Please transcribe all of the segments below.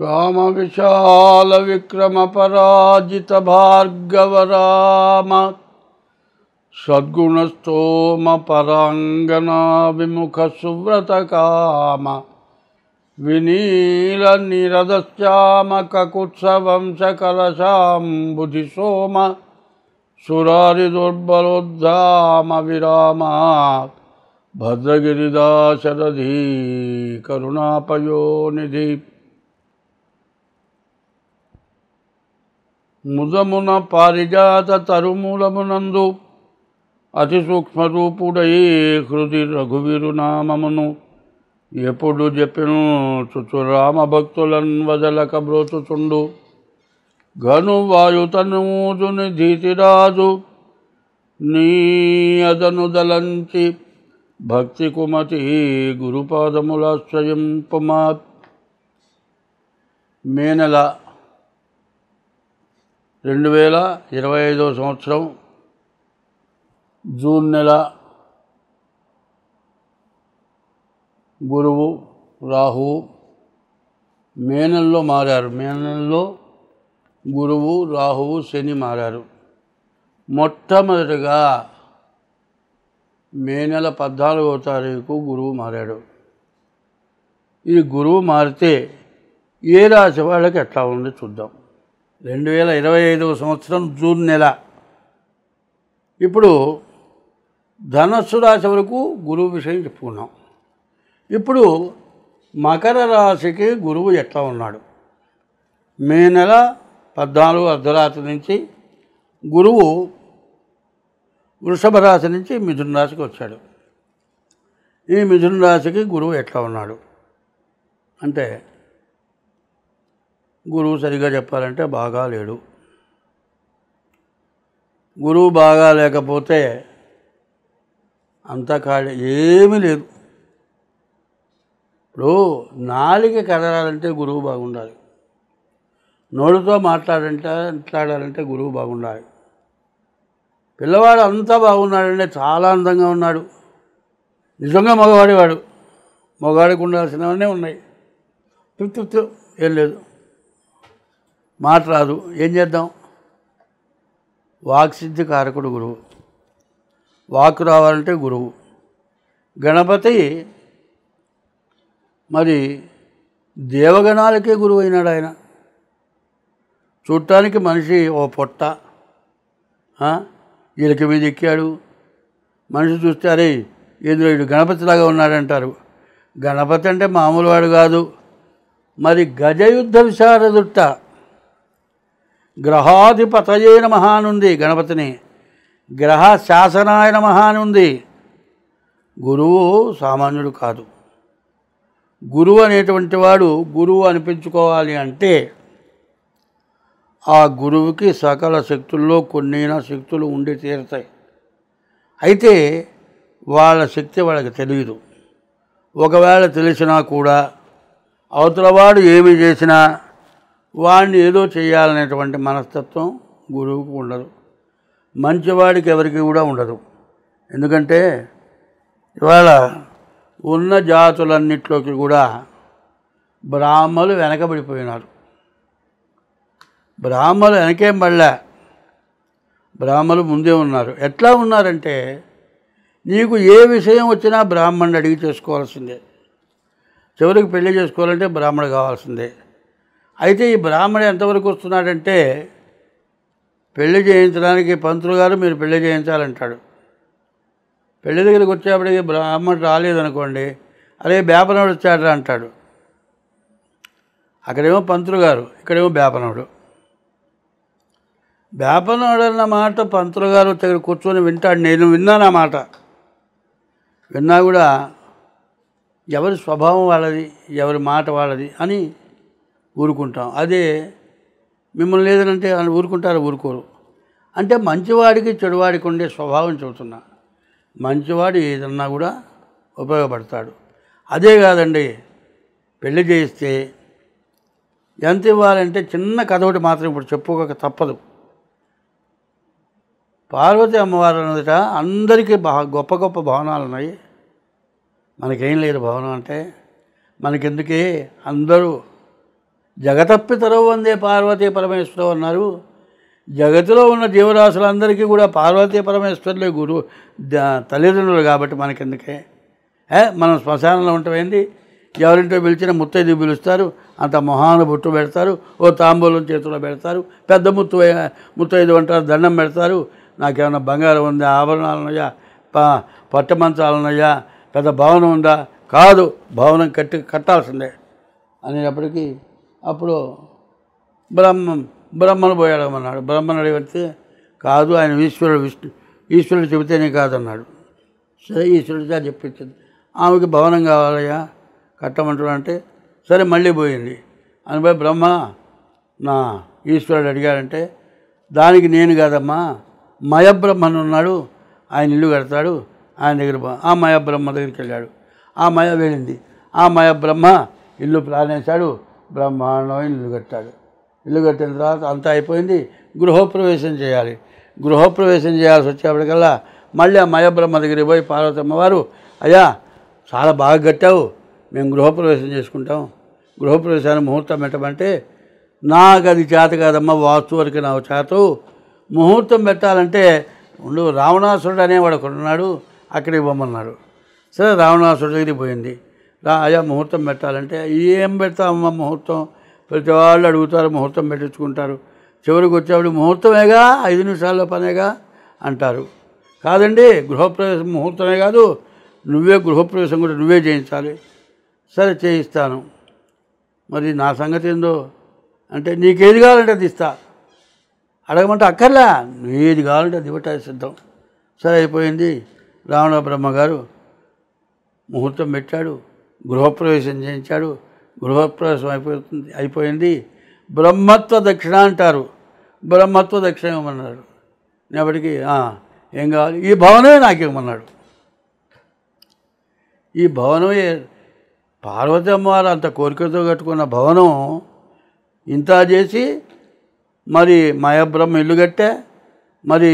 రామవిశాల విక్రమ పరాజిత భార్గవ రామ సద్గుణస్తోమ పరాంగనా విముఖ సువ్రత కామ వినీల నిరదశ్యామ కకుత్సవంశ కలశాంబుధి సోమ సురారి దుర్బలోద్ధామ విరామ భద్రగిరిదాశరథీ కరుణాపయోనిధి ముదమున పారిజాత తరుమూలమునందు అతి సూక్ష్మరూపుడై హృది రఘువీరునామమును ఎప్పుడు చెప్పిను చుచు రామభక్తులన్ వదలక బ్రోచుచుండు ఘను వాయుతనూజుని ధీతిరాజు నీ అదను దలంచి భక్తి కుమతి గురుపాదములాశ్రయింపుమా. మే నెల 2025 సంవత్సరం జూన్ నెల గురువు రాహువు మే నెలలో మారారు. మే నెలలో గురువు రాహువు శని మారారు. మొట్టమొదటిగా మే నెల 14వ తారీఖు గురువు మారాడు. ఈ గురువు మారితే ఏ రాశి వాళ్ళకి ఎట్లా ఉంది చూద్దాం. 2025 సంవత్సరం జూన్ నెల. ఇప్పుడు ధనస్సు రాశి వరకు గురువు విషయం చెప్పుకున్నాం. ఇప్పుడు మకర రాశికి గురువు ఎట్లా ఉన్నాడు. మే నెల 14 అర్ధరాత్రి నుంచి గురువు వృషభ రాశి నుంచి మిథున రాశికి వచ్చాడు. ఈ మిథున రాశికి గురువు ఎట్లా ఉన్నాడు అంటే, గురువు సరిగా చెప్పాలంటే బాగా లేడు. గురువు బాగా లేకపోతే అంతా ఖాళీ, ఏమీ లేదు. ఇప్పుడు నాలుక కదలాలంటే గురువు బాగుండాలి, నోటితో మాట్లాడాలంటే గురువు బాగుండాలి. పిల్లవాడు అంతా బాగున్నాడంటే చాలా అందంగా ఉన్నాడు, నిజంగా మగవాడేవాడు, మగవాడికి ఉండాల్సినవన్నీ ఉన్నాయి. తృప్తి ఏం లేదు, మాట రాదు, ఏం చేద్దాం. వాక్సిద్ధి కారకుడు గురువు, వాక్కు రావాలంటే గురువు. గణపతి మరి దేవగణాలకే గురువు అయినాడు. ఆయన చూడటానికి మనిషి ఓ పొట్ట, ఈలకి మీద ఎక్కాడు. మనిషి చూస్తే అరే ఏదో వీడు గణపతిలాగా ఉన్నాడంటారు. గణపతి అంటే మామూలు వాడు కాదు. మరి గజయుద్ధ విశారదుట్ట గ్రహాధిపతయే నమః అని ఉంది గణపతిని, గ్రహ శాసనాయ నమః అని ఉంది. గురువు సామాన్యుడు కాదు. గురువు అనేటువంటి వాడు గురువు అనిపించుకోవాలి అంటే ఆ గురువుకి సకల శక్తుల్లో కొన్నైనా శక్తులు ఉండి తీరుతాయి. అయితే వాళ్ళ శక్తి వాళ్ళకి తెలియదు. ఒకవేళ తెలిసినా కూడా అవతలవాడు ఏమి చేసినా వాడిని ఏదో చేయాలనేటువంటి మనస్తత్వం గురువుకు ఉండదు. మంచివాడికి ఎవరికి కూడా ఉండదు. ఎందుకంటే ఇవాళ ఉన్న జాతులన్నిట్లోకి కూడా బ్రాహ్మలు వెనకబడిపోయినారు. బ్రాహ్మలు వెనకేం పడలే, బ్రాహ్మలు ముందే ఉన్నారు. ఎట్లా ఉన్నారంటే, నీకు ఏ విషయం వచ్చినా బ్రాహ్మణుని అడిగి చేసుకోవాల్సిందే. చివరికి పెళ్లి చేసుకోవాలంటే బ్రాహ్మడు కావాల్సిందే. అయితే ఈ బ్రాహ్మడు ఎంతవరకు వస్తున్నాడంటే, పెళ్లి చేయించడానికి పంతులు గారు మీరు పెళ్లి చేయించాలంటాడు. పెళ్లి దగ్గరికి వచ్చేప్పటికి బ్రాహ్మణుడు రాలేదనుకోండి, అరే బేపనోడు వచ్చాడరా అంటాడు. అక్కడేమో పంతులు గారు, ఇక్కడేమో బేపనోడు. బేపనోడు అన్న మాట పంతులు గారు దగ్గర కూర్చొని వింటాడు. నేను విన్నాను ఆ మాట. విన్నా కూడా ఎవరి స్వభావం వాళ్ళది, ఎవరి మాట వాళ్ళది అని ఊరుకుంటాం. అదే మిమ్మల్ని లేదనంటే ఊరుకుంటారు, ఊరుకోరు. అంటే మంచివాడికి చెడువాడికి ఉండే స్వభావం చెబుతున్నా. మంచివాడు ఏదన్నా కూడా ఉపయోగపడతాడు. అదే కాదండి, పెళ్లి చేయిస్తే ఎంత ఇవ్వాలంటే చిన్న కథ ఒకటి మాత్రం ఇప్పుడు చెప్పుకోక తప్పదు. పార్వతి అమ్మవారు అన్నదట అందరికీ గొప్ప గొప్ప భవనాలు ఉన్నాయి, మనకేం లేదు భవనం అంటే. మనకెందుకే అందరూ జగతప్పితరో వందే పార్వతీ పరమేశ్వరం అన్నారు. జగతిలో ఉన్న జీవరాశులందరికీ కూడా పార్వతీ పరమేశ్వరులే గురువు తల్లిదండ్రులు కాబట్టి మనకెందుకే మనం శ్మశానంలో ఉంటామేంది? ఎవరింటో పిలిచిన ముత్తైదు పిలుస్తారు, అంత మొహాన బొట్టు పెడతారు, ఓ తాంబూలం చేతిలో పెడతారు, పెద్ద ముత్తైదు అంటారు, దండం పెడతారు. నాకేమన్నా బంగారం ఉందా, ఆభరణాలు ఉన్నాయా, పట్ట మంచాలు ఉన్నాయా, పెద్ద భవనం ఉందా? కాదు, భవనం కట్టాల్సిందే అనేటప్పటికీ అప్పుడు బ్రహ్మను పోయాడమన్నాడు. బ్రహ్మను అడిగితే కాదు, ఆయన ఈశ్వరుడు చెబితేనే కాదన్నాడు. సరే ఈశ్వరుడిగా చెప్పించింది. ఆమెకి భవనం కావాలయ్యా కట్టమంటున్నా అంటే సరే మళ్ళీ పోయింది. అనిపోయి బ్రహ్మ నా ఈశ్వరుడు అడిగాడంటే దానికి నేను కాదమ్మా మయబ్రహ్మను ఉన్నాడు, ఆయన ఇల్లు కడతాడు, ఆయన దగ్గర ఆ మయబ్రహ్మ దగ్గరికి వెళ్ళాడు. ఆ మయ వెళ్ళింది. ఆ మయబ్రహ్మ ఇల్లు ప్లాన్ వేశాడు, బ్రహ్మాండమైన ఇల్లు కట్టాడు. ఇల్లు కట్టిన తర్వాత అంతా అయిపోయింది. గృహప్రవేశం చేయాలి. గృహప్రవేశం చేయాల్సి వచ్చేప్పటికల్లా మళ్ళీ ఆ మయబ్రహ్మ దగ్గరికి పోయి పార్వతమ్మ వారు అయ్యా చాలా బాగా కట్టావు, మేము గృహప్రవేశం చేసుకుంటాం, గృహప్రవేశాన్ని ముహూర్తం పెట్టమంటే నాకు అది చేత కాదమ్మా, వాస్తు వరకు నాకు చేత, ముహూర్తం పెట్టాలంటే ఉండు రావణాసురుడు అనేవాడు ఒకడు ఉన్నాడు, అక్కడికి పోమన్నాడు. సరే రావణాసురుడు దగ్గరికి పోయింది. అయ్యా ముహూర్తం పెట్టాలంటే ఏం పెడతామమ్మా ముహూర్తం, ప్రతి వాళ్ళు అడుగుతారు, ముహూర్తం పెట్టించుకుంటారు, చివరికి వచ్చేవాడు ముహూర్తమేగా 5 నిమిషాల్లో పనేగా అంటారు. కాదండి గృహప్రవేశం ముహూర్తమే కాదు, నువ్వే గృహప్రవేశం కూడా నువ్వే చేయించాలి. సరే చేయిస్తాను, మరి నా సంగతి ఏందో అంటే నీకేది కావాలంటే అది ఇస్తా, అడగమంటే అక్కర్లా, నువ్వేది కావాలంటే అది ఇవ్వటానికి సిద్ధం. సరే అయిపోయింది. రావణ బ్రహ్మగారు ముహూర్తం పెట్టాడు, గృహప్రవేశం చేయించాడు. గృహప్రవేశం అయిపోయింది. బ్రహ్మత్వ దక్షిణ అంటారు, బ్రహ్మత్వ దక్షిణ ఇవ్వమన్నాడు. నేపటికి ఏం కావాలి, ఈ భవనమే నాకు ఇవ్వమన్నాడు. ఈ భవనమే పార్వతమ్మ వారు అంత కోరికతో కట్టుకున్న భవనం ఇంత చేసి మరి మయబ్రహ్మ ఇల్లు కట్టా, మరి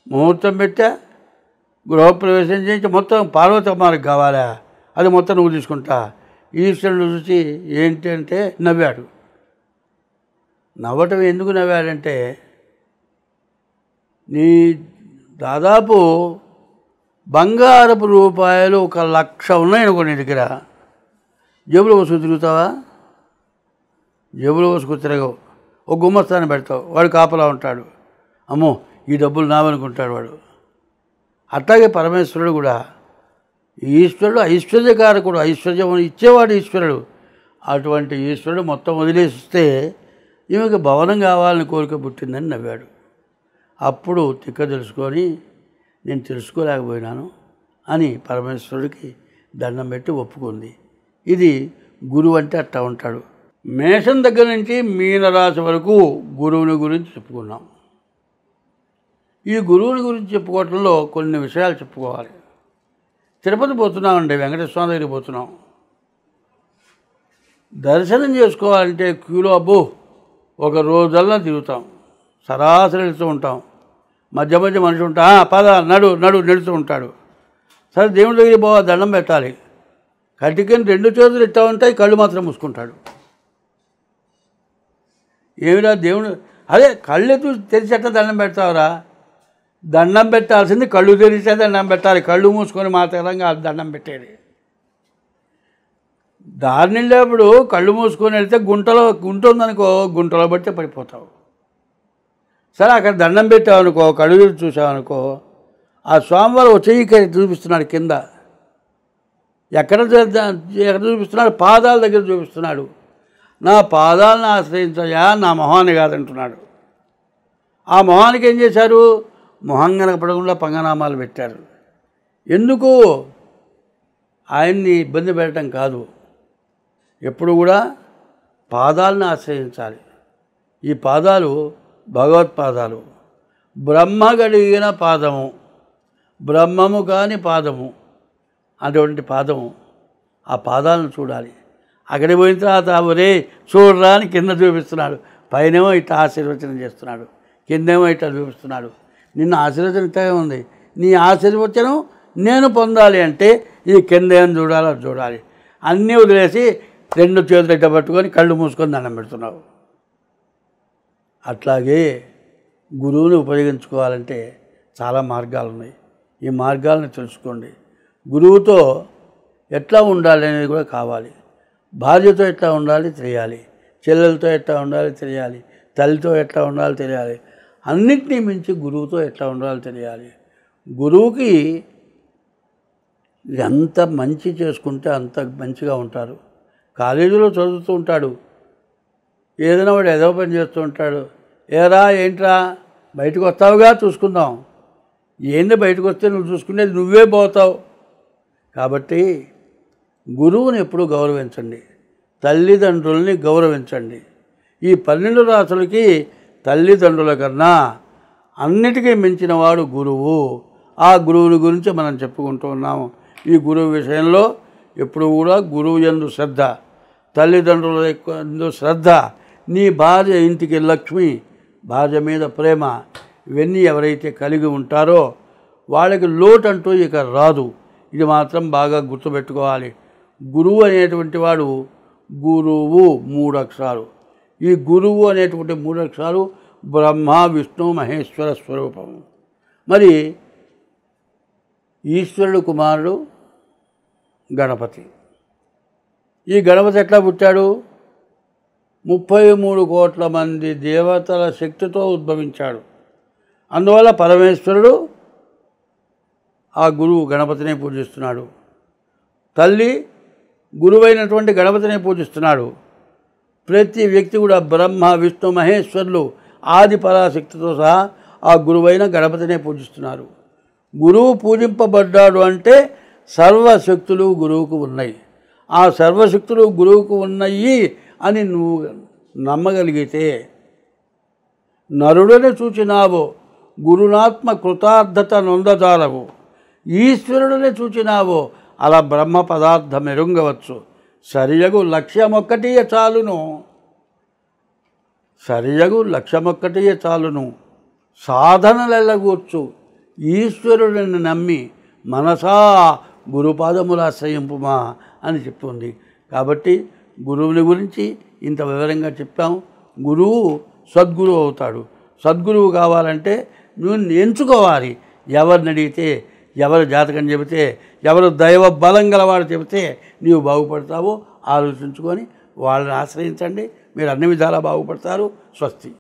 ముహూర్తం పెట్టా, గృహప్రవేశం చేయించి మొత్తం పార్వతమ్మకి కావాలా, అది మొత్తం నువ్వు తీసుకుంటా. ఈశ్వరుడు చూసి ఏంటి అంటే నవ్వాడు. నవ్వటం ఎందుకు నవ్వాడంటే నీ దాదాపు బంగారపు రూపాయలు 1,00,000 ఉన్నాయనుకో నీ దగ్గర, జేబులో వసుకు తిరుగుతావా? జేబులో వసుకు తిరగవు. ఒక గుమ్మస్తాన్ని పెడతావు, వాడు కాపలా ఉంటాడు, అమ్మో ఈ డబ్బులు నావనుకుంటాడు వాడు. అట్లాగే పరమేశ్వరుడు కూడా ఈశ్వరుడు ఐశ్వర్యకారకుడు, ఐశ్వర్యం ఇచ్చేవాడు ఈశ్వరుడు. అటువంటి ఈశ్వరుడు మొత్తం వదిలేసిస్తే ఈమెకి భవనం కావాలని కోరిక పుట్టిందని నవ్వాడు. అప్పుడు తిక్క తెలుసుకొని నేను తెలుసుకోలేకపోయినాను అని పరమేశ్వరుడికి దండం పెట్టి ఒప్పుకుంది. ఇది గురువు అంటే అట్టా ఉంటాడు. మేషం దగ్గర నుంచి మీనరాశి వరకు గురువుని గురించి చెప్పుకున్నాం. ఈ గురువుని గురించి చెప్పుకోవటంలో కొన్ని విషయాలు చెప్పుకోవాలి. తిరుపతి పోతున్నామండి, వెంకటేశ్వర స్వామి దగ్గరికి పోతున్నాం. దర్శనం చేసుకోవాలంటే క్యూలో అబ్బో ఒక రోజల్లా తిరుగుతాం, సరాసరి వెళుతూ ఉంటాం. మధ్య మధ్య మనిషి ఉంటా పద నడు నడుతూ ఉంటాడు. సరే దేవుడి దగ్గరికి పోవాలి, దండం పెట్టాలి. కటికని 2 చేతులు ఇట్టా ఉంటాయి, కళ్ళు మాత్రం మూసుకుంటాడు. ఏమిరా దేవుడు, అదే కళ్ళు తెరిచేట దండం పెడతావురా? దండం పెట్టాల్సింది కళ్ళు తెరిచే దండం పెట్టాలి, కళ్ళు మూసుకొని మాత్రంగా దండం పెట్టేది. దారిని వెళ్ళేప్పుడు కళ్ళు మూసుకొని వెళ్తే గుంట ఉందనుకో, గుంటలో పడితే పడిపోతావు. సరే అక్కడ దండం పెట్టావనుకో, కళ్ళు చూసావనుకో, ఆ స్వామివారు చెయ్యి చూపిస్తున్నాడు కింద. ఎక్కడ చూపిస్తున్నాడు? పాదాల దగ్గర చూపిస్తున్నాడు. నా పాదాలను ఆశ్రయించయా, నా మొహాన్ని కాదంటున్నాడు. ఆ మొహానికి ఏం చేశారు? మొహం కనపడకుండా పంగనామాలు పెట్టారు. ఎందుకు? ఆయన్ని ఇబ్బంది పెట్టడం కాదు, ఎప్పుడు కూడా పాదాలను ఆశ్రయించాలి. ఈ పాదాలు భగవత్పాదాలు, బ్రహ్మ గడిగిన పాదము, బ్రహ్మము కాని పాదము, అటువంటి పాదము. ఆ పాదాలను చూడాలి. అక్కడికి పోయిన తర్వాత ఒరే చూడరా అని కింద చూపిస్తున్నాడు, పైనేమో ఇట్లా ఆశీర్వచనం చేస్తున్నాడు, కిందేమో ఇట్లా చూపిస్తున్నాడు. నిన్న ఆశీర్వచనం ఇట్లా ఉంది, నీ ఆశీర్వచనం నేను పొందాలి అంటే ఈ కింద ఏం చూడాలో చూడాలి. అన్నీ వదిలేసి రెండు చేతులు ఇట్ట పట్టుకొని కళ్ళు మూసుకొని దండం పెడుతున్నావు. అట్లాగే గురువుని ఉపయోగించుకోవాలంటే చాలా మార్గాలు ఉన్నాయి. ఈ మార్గాలను తెలుసుకోండి. గురువుతో ఎట్లా ఉండాలి అనేది కూడా కావాలి. భార్యతో ఎట్లా ఉండాలి తెలియాలి, చెల్లెలతో ఎట్లా ఉండాలి తెలియాలి, తల్లితో ఎట్లా ఉండాలి తెలియాలి, అన్నిటినీ మించి గురువుతో ఎట్లా ఉండాలి తెలియాలి. గురువుకి ఎంత మంచి చేసుకుంటే అంత మంచిగా ఉంటారు. కాలేజీలో చదువుతూ ఉంటాడు, ఏదైనా వాడు ఏదో పని చేస్తూ ఉంటాడు. ఏరా ఏంట్రా బయటకు వస్తావుగా చూసుకుందాం. ఏంది బయటకు వస్తే నువ్వు చూసుకునేది నువ్వే పోతావు. కాబట్టి గురువుని ఎప్పుడూ గౌరవించండి, తల్లిదండ్రుల్ని గౌరవించండి. ఈ 12 రాసులకి తల్లిదండ్రుల కన్నా అన్నిటికీ మించిన వాడు గురువు. ఆ గురువుని గురించి మనం చెప్పుకుంటూ ఉన్నాము. ఈ గురువు విషయంలో ఎప్పుడు కూడా గురువు యందు శ్రద్ధ, తల్లిదండ్రుల యందు శ్రద్ధ, నీ భార్య ఇంటికి లక్ష్మి, భార్య మీద ప్రేమ, ఇవన్నీ ఎవరైతే కలిగి ఉంటారో వాళ్ళకి లోటు అంటూ ఇక రాదు. ఇది మాత్రం బాగా గుర్తుపెట్టుకోవాలి. గురువు అనేటువంటి వాడు గురువు 3 అక్షరాలు. ఈ గురువు అనేటువంటి 3 అక్షరాలు బ్రహ్మ విష్ణు మహేశ్వర స్వరూపం. మరి ఈశ్వరుడు కుమారుడు గణపతి. ఈ గణపతి ఎట్లా పుట్టాడు? 33 కోట్ల మంది దేవతల శక్తితో ఉద్భవించాడు. అందువల్ల పరమేశ్వరుడు ఆ గురువు గణపతినే పూజిస్తున్నాడు. తల్లి గురువైనటువంటి గణపతినే పూజిస్తున్నాడు. ప్రతి వ్యక్తి కూడా బ్రహ్మ విష్ణు మహేశ్వరులు ఆది పరాశక్తితో సహా ఆ గురువైన గణపతినే పూజిస్తున్నారు. గురువు పూజింపబడ్డాడు అంటే సర్వశక్తులు గురువుకు ఉన్నాయి. ఆ సర్వశక్తులు గురువుకు ఉన్నాయి అని నువ్వు నమ్మగలిగితే, నరుడని చూచినావో గురునాత్మ కృతార్థత నొందజాలవు, ఈశ్వరుడిని చూచినావో అలా బ్రహ్మ పదార్థం ఎరుంగవచ్చు. సరియగు లక్ష్యమొక్కటియే చాలును, సరియగు లక్ష్యమొక్కటియే చాలును, సాధనలెల్లగూర్చు ఈశ్వరుడిని నమ్మి మనసా గురుపాదములాశ్రయింపుమా అని చెప్తుంది. కాబట్టి గురువుని గురించి ఇంత వివరంగా చెప్పాము. గురువు సద్గురువు అవుతాడు. సద్గురువు కావాలంటే నువ్వు ఎంచుకోవాలి. ఎవరిని అడిగితే, ఎవరు జాతకం చెబితే, ఎవరు దైవ బలం గలవాడు చెబితే నీవు బాగుపడతావో ఆలోచించుకొని వాళ్ళని ఆశ్రయించండి. మీరు అన్ని విధాలా బాగుపడతారు. స్వస్తి.